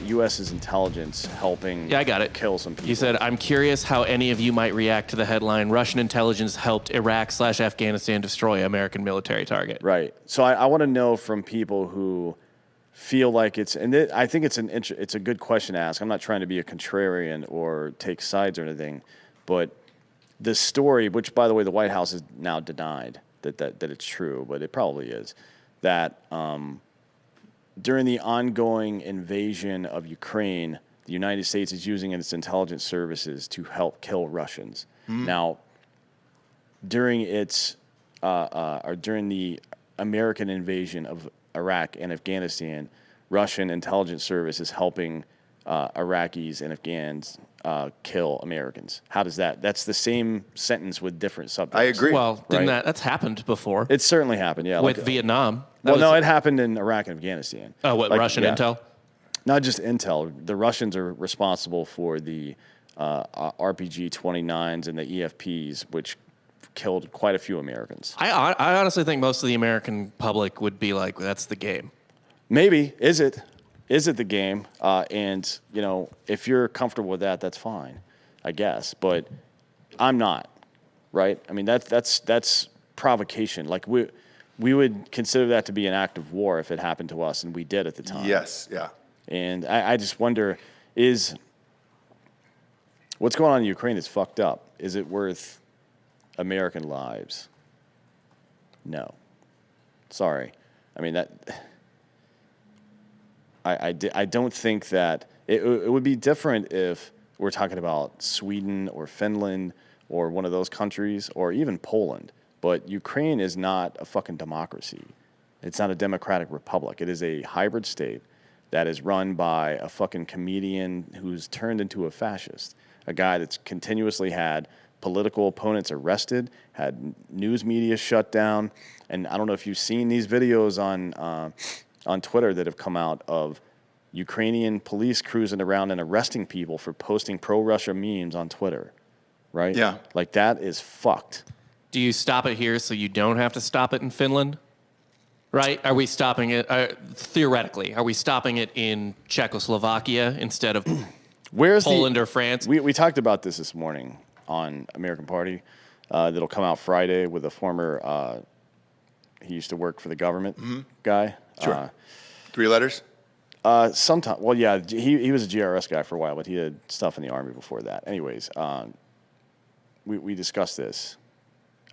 U.S.'s intelligence helping I got it. kill some people. He said, I'm curious how any of you might react to the headline, Russian intelligence helped Iraq/Afghanistan destroy American military target. Right. So I want to know from people who feel like it's, and I think it's a good question to ask. I'm not trying to be a contrarian or take sides or anything, but the story, which by the way, the White House has now denied that it's true, but it probably is, that during the ongoing invasion of Ukraine, the United States is using its intelligence services to help kill Russians. Now, during the American invasion of Iraq and Afghanistan, Russian intelligence service is helping Iraqis and Afghans kill Americans. How does that? That's the same sentence with different subjects. I agree. Well, that's happened before. It certainly happened, yeah. With Vietnam. It happened in Iraq and Afghanistan. Oh, what, Russian intel? Not just intel. The Russians are responsible for the RPG-29s and the EFPs, which killed quite a few Americans. I honestly think most of the American public would be like, that's the game. Maybe. Is it the game? And, if you're comfortable with that, that's fine, I guess. But I'm not, right? I mean, that's provocation. Like, we would consider that to be an act of war if it happened to us, and we did at the time. Yes, yeah. And I just wonder, what's going on in Ukraine is fucked up. Is it worth American lives? No. Sorry. I mean, I don't think that it would be different if we're talking about Sweden or Finland or one of those countries or even Poland. But Ukraine is not a fucking democracy. It's not a democratic republic. It is a hybrid state that is run by a fucking comedian who's turned into a fascist, a guy that's continuously had political opponents arrested, had news media shut down. And I don't know if you've seen these videos on Twitter that have come out of Ukrainian police cruising around and arresting people for posting pro-Russia memes on Twitter, right? Yeah. Like, that is fucked. Do you stop it here so you don't have to stop it in Finland? Right? Are we stopping it, theoretically, are we stopping it in Czechoslovakia instead of Poland or France? We talked about this morning on American Party. That'll come out Friday with a former, he used to work for the government guy. Sure. 3 letters? Sometime. Well, yeah, he was a GRS guy for a while, but he had stuff in the Army before that. Anyways, we discussed this.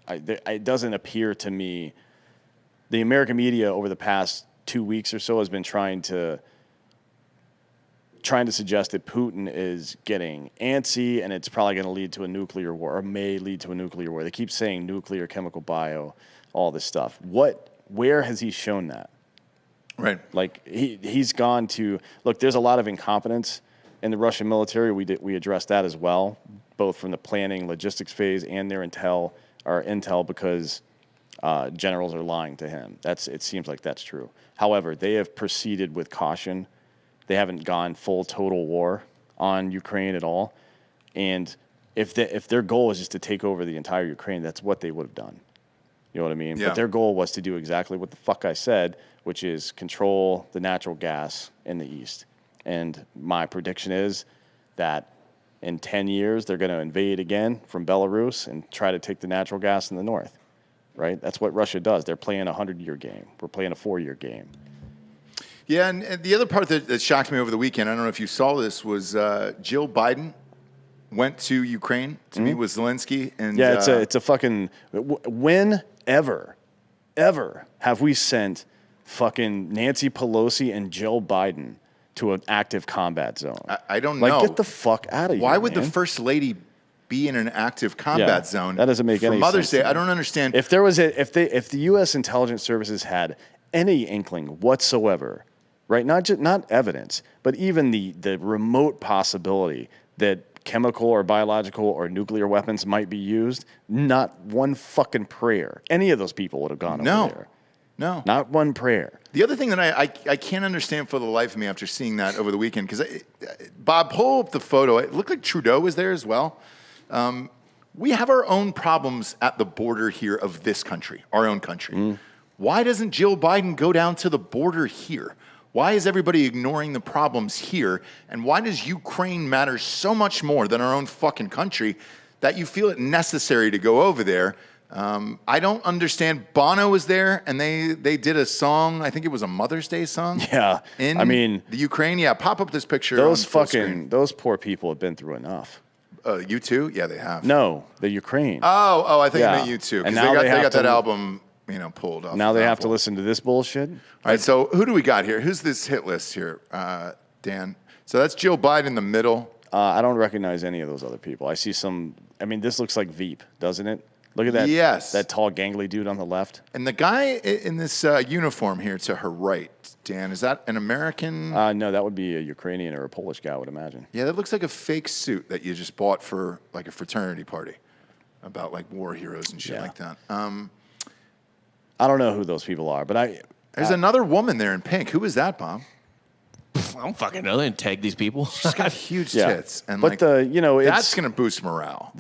It doesn't appear to me, the American media over the past 2 weeks or so has been trying to suggest that Putin is getting antsy and it's probably going to lead to a nuclear war or may lead to a nuclear war. They keep saying nuclear, chemical, bio, all this stuff. Where has he shown that? Right. Like, he's gone to, look, there's a lot of incompetence in the Russian military. We addressed that as well, both from the planning, logistics phase and their intel because generals are lying to him. It seems like that's true. However, they have proceeded with caution. They haven't gone full total war on Ukraine at all. And if their goal is just to take over the entire Ukraine, that's what they would have done. You know what I mean? Yeah. But their goal was to do exactly what the fuck I said, which is control the natural gas in the East. And my prediction is that in 10 years, they're going to invade again from Belarus and try to take the natural gas in the north, right? That's what Russia does. They're playing a 100-year game. We're playing a 4-year game. Yeah, and the other part that shocked me over the weekend, I don't know if you saw this, was Jill Biden went to Ukraine to meet with Zelensky. And yeah, it's a fucking... When ever have we sent fucking Nancy Pelosi and Jill Biden to an active combat zone? I don't know. Like, get the fuck out of here, Why would man. the First Lady be in an active combat zone? That doesn't make any sense. For Mother's Day, I don't understand. If the U.S. intelligence services had any inkling whatsoever, right? Not evidence, but even the remote possibility that chemical or biological or nuclear weapons might be used, not one fucking prayer. Any of those people would have gone over there. No. Not one prayer. The other thing that I can't understand for the life of me after seeing that over the weekend, because Bob, pull up the photo. It looked like Trudeau was there as well. We have our own problems at the border here of this country, our own country. Why doesn't Jill Biden go down to the border here? Why is everybody ignoring the problems here? And why does Ukraine matter so much more than our own fucking country that you feel it necessary to go over there? I don't understand. Bono was there, and they did a song. I think it was a Mother's Day song. Yeah, in the Ukraine. Yeah, pop up this picture. Those poor people have been through enough. You too? Yeah, they have. No, the Ukraine. Oh, I think I meant you too. And now they got that to, album, pulled off. Now they have to listen to this bullshit. All right, so who do we got here? Who's this hit list here, Dan? So that's Joe Biden in the middle. I don't recognize any of those other people. I see some. I mean, this looks like Veep, doesn't it? Look at that. Yes. That tall, gangly dude on the left. And the guy in this uniform here to her right, Dan, is that an American? No, that would be a Ukrainian or a Polish guy, I would imagine. Yeah, that looks like a fake suit that you just bought for like a fraternity party about like war heroes and shit like that. I don't know who those people are, but there's another woman there in pink. Who is that, Bob? I don't fucking know. They didn't tag these people. She's got huge tits, and but that's going to boost morale.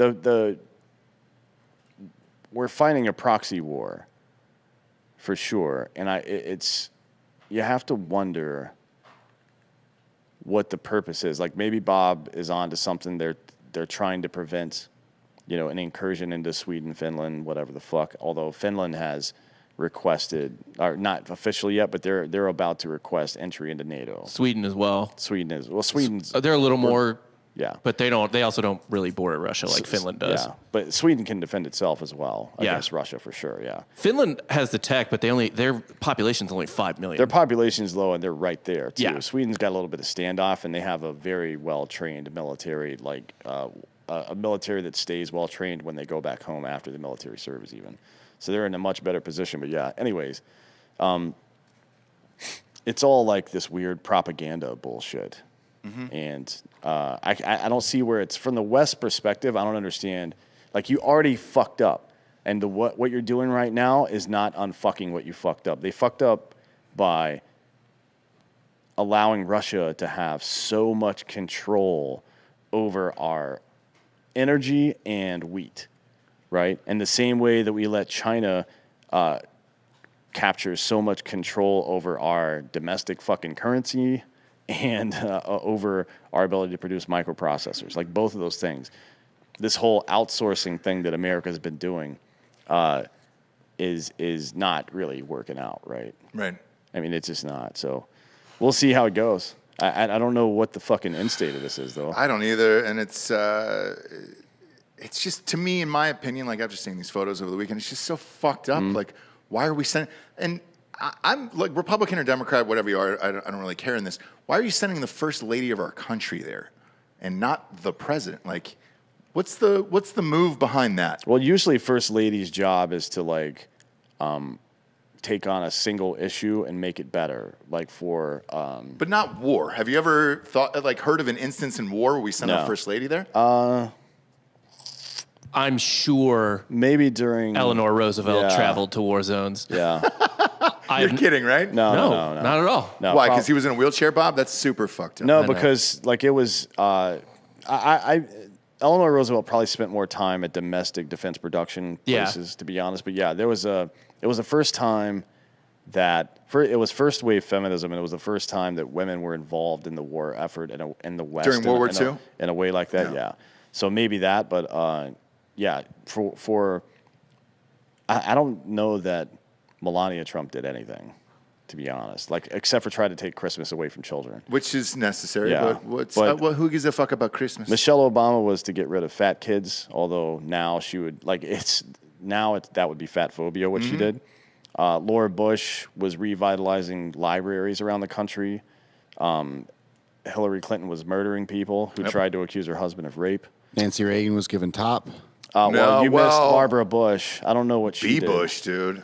We're fighting a proxy war, for sure, and you have to wonder what the purpose is. Like maybe Bob is on to something. They're trying to prevent, an incursion into Sweden, Finland, whatever the fuck. Although Finland has requested, or not officially yet, but they're about to request entry into NATO. Sweden as well. Sweden's they're a little more. Yeah, but they also don't really border Russia like Finland does. Yeah, but Sweden can defend itself as well against Russia for sure. Yeah, Finland has the tech, but their population's only 5 million. Their population's low, and they're right there too. Yeah. Sweden's got a little bit of standoff, and they have a very well trained military, like a military that stays well trained when they go back home after the military service, even. So they're in a much better position. But yeah, anyways, it's all like this weird propaganda bullshit. Mm-hmm. And I don't see where it's from the West perspective. I don't understand. Like you already fucked up, and what you're doing right now is not unfucking what you fucked up. They fucked up by allowing Russia to have so much control over our energy and wheat, right? And the same way that we let China capture so much control over our domestic fucking currency and over our ability to produce microprocessors, like both of those things. This whole outsourcing thing that America has been doing is not really working out, right? Right. I mean, it's just not. So we'll see how it goes. I don't know what the fucking end state of this is, though. I don't either, and it's just, to me, in my opinion, like after seeing these photos over the weekend, it's just so fucked up. Like, why are we sending? And I'm like Republican or Democrat, whatever you are. I don't really care in this. Why are you sending the first lady of our country there, and not the president? Like, what's the move behind that? Well, usually, first lady's job is to like take on a single issue and make it better, like for. But not war. Have you ever heard of an instance in war where we sent a first lady there? I'm sure maybe during Eleanor Roosevelt traveled to war zones. Yeah. You're kidding, right? No, not at all. No, why? Because he was in a wheelchair, Bob? That's super fucked up. No, because like it was. Eleanor Roosevelt probably spent more time at domestic defense production places, to be honest. But yeah, it was the first time that it was first wave feminism, and it was the first time that women were involved in the war effort in the West during World War II in a way like that. Yeah. So maybe that, but I don't know that Melania Trump did anything, to be honest, like except for try to take Christmas away from children, which is necessary. Yeah. But who gives a fuck about Christmas? Michelle Obama was to get rid of fat kids, although now she would that would be fat phobia what she did. Laura Bush was revitalizing libraries around the country. Hillary Clinton was murdering people who tried to accuse her husband of rape. Nancy Reagan was given top. You missed Barbara Bush. I don't know what she did. Bush, dude.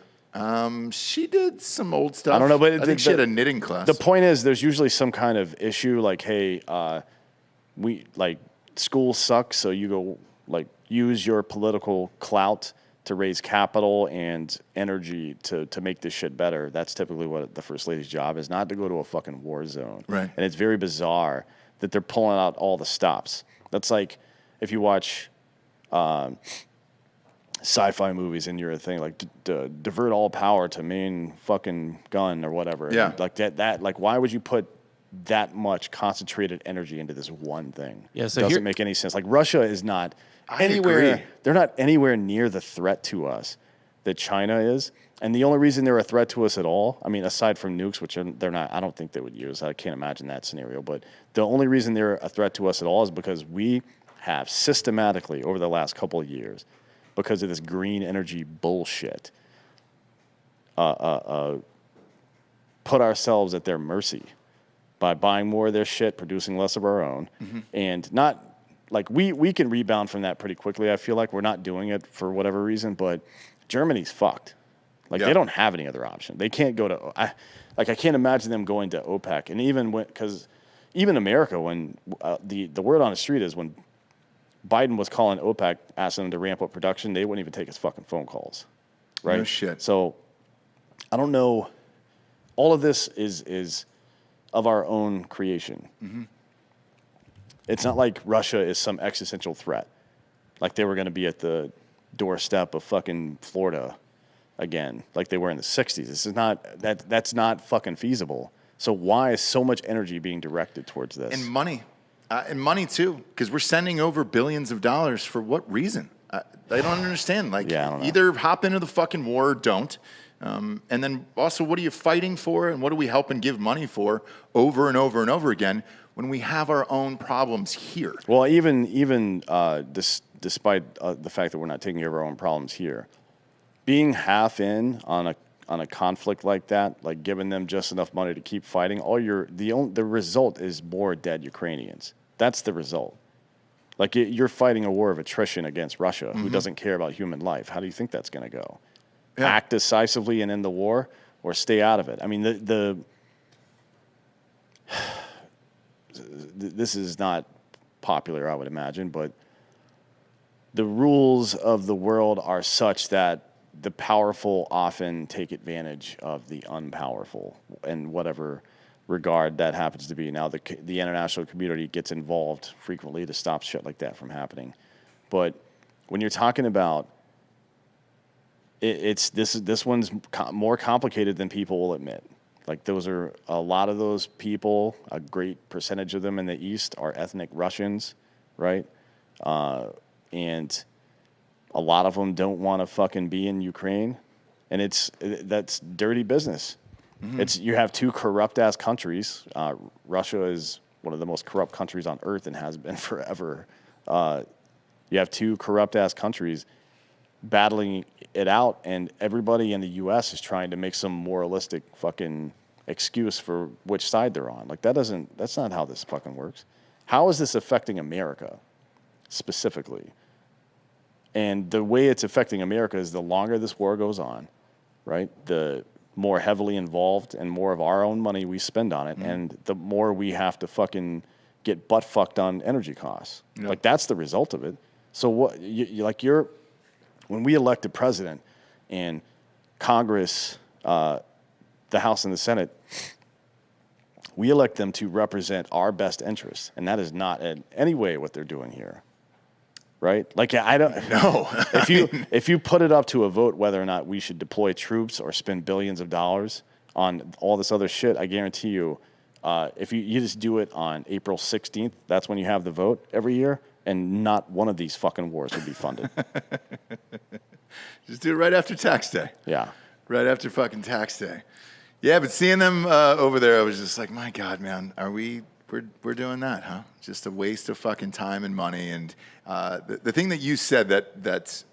She did some old stuff. I don't know, but I think she had a knitting class. The point is, there's usually some kind of issue, like, hey, school sucks, so you go use your political clout to raise capital and energy to make this shit better. That's typically what the first lady's job is, not to go to a fucking war zone. Right. And it's very bizarre that they're pulling out all the stops. That's like if you watch sci-fi movies and you're a thing like divert all power to main fucking gun or whatever. Yeah. And like that like why would you put that much concentrated energy into this one thing? Yeah, so doesn't make any sense. Like Russia is not anywhere. agree. They're not anywhere near the threat to us that China is. And the only reason they're a threat to us at all, I mean, aside from nukes, which they're not, I don't think they would use. I can't imagine that scenario. But the only reason they're a threat to us at all is because we have systematically over the last couple of years, because of this green energy bullshit, put ourselves at their mercy by buying more of their shit, producing less of our own, and not like we can rebound from that pretty quickly. I feel like we're not doing it for whatever reason, but Germany's fucked. Like they don't have any other option. They can't go to. I can't imagine them going to OPEC, and because even America, when the word on the street is when Biden was calling OPEC, asking them to ramp up production, they wouldn't even take his fucking phone calls, right? No shit. So I don't know. All of this is of our own creation. Mm-hmm. It's not like Russia is some existential threat. Like they were going to be at the doorstep of fucking Florida again, like they were in the 60s. This is not that's not fucking feasible. So why is so much energy being directed towards this? And money. And money too, because we're sending over billions of dollars for what reason? I don't understand. Like, I don't know. Either hop into the fucking war or don't. And then also, what are you fighting for, and what do we help and give money for over and over and over again when we have our own problems here? Well, even despite the fact that we're not taking care of our own problems here, being half in on a conflict like that, like giving them just enough money to keep fighting, the result is more dead Ukrainians. That's the result. Like you're fighting a war of attrition against Russia, who doesn't care about human life. How do you think that's going to go? Yeah. Act decisively and end the war, or stay out of it. I mean, this is not popular, I would imagine, but the rules of the world are such that the powerful often take advantage of the unpowerful in whatever regard that happens to be. Now, the international community gets involved frequently to stop shit like that from happening. But when you're talking about this one's more complicated than people will admit. Like those are a lot of those people, a great percentage of them in the East are ethnic Russians, right? And a lot of them don't want to fucking be in Ukraine, and that's dirty business. Mm-hmm. You have two corrupt ass countries. Russia is one of the most corrupt countries on earth and has been forever. You have two corrupt ass countries battling it out, and everybody in the U.S. is trying to make some moralistic fucking excuse for which side they're on. Like that's not how this fucking works. How is this affecting America specifically? And the way it's affecting America is the longer this war goes on, right? The more heavily involved and more of our own money we spend on it, and the more we have to fucking get butt fucked on energy costs. Yep. Like that's the result of it. So what when we elect a president and Congress, the House and the Senate, we elect them to represent our best interests, and that is not in any way what they're doing here. Right? Like I don't know if you put it up to a vote whether or not we should deploy troops or spend billions of dollars on all this other shit, I guarantee you, if you just do it on April 16th, that's when you have the vote every year, and not one of these fucking wars would be funded. Just do it right after tax day. Yeah. Right after fucking tax day. Yeah, but seeing them over there, I was just like, my God, man, we're doing that, huh? Just a waste of fucking time and money. And the thing that you said that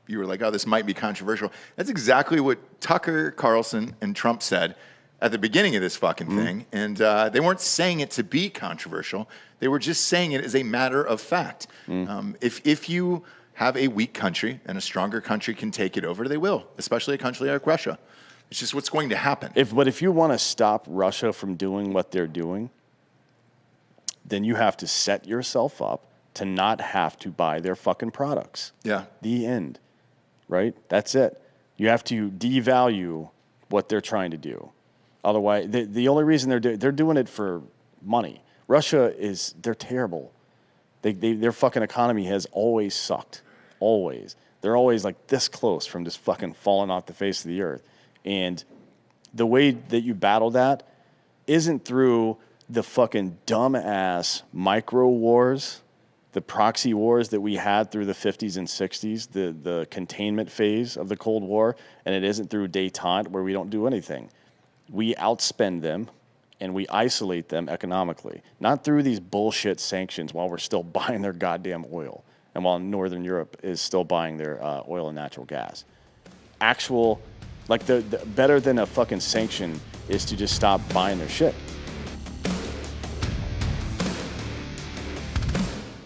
you were like, oh, this might be controversial. That's exactly what Tucker Carlson and Trump said at the beginning of this fucking thing. And they weren't saying it to be controversial. They were just saying it as a matter of fact. If you have a weak country and a stronger country can take it over, they will, especially a country like Russia. It's just what's going to happen. But if you want to stop Russia from doing what they're doing, then you have to set yourself up to not have to buy their fucking products. Yeah. The end. Right? That's it. You have to devalue what they're trying to do. Otherwise, the only reason they're doing it for money. Russia they're terrible. Their fucking economy has always sucked. Always. They're always like this close from just fucking falling off the face of the earth. And the way that you battle that isn't through the fucking dumbass micro wars, the proxy wars that we had through the 50s and 60s, the containment phase of the Cold War, and it isn't through détente where we don't do anything. We outspend them and we isolate them economically, not through these bullshit sanctions while we're still buying their goddamn oil and while Northern Europe is still buying their oil and natural gas. Actual, like the better than a fucking sanction is to just stop buying their shit.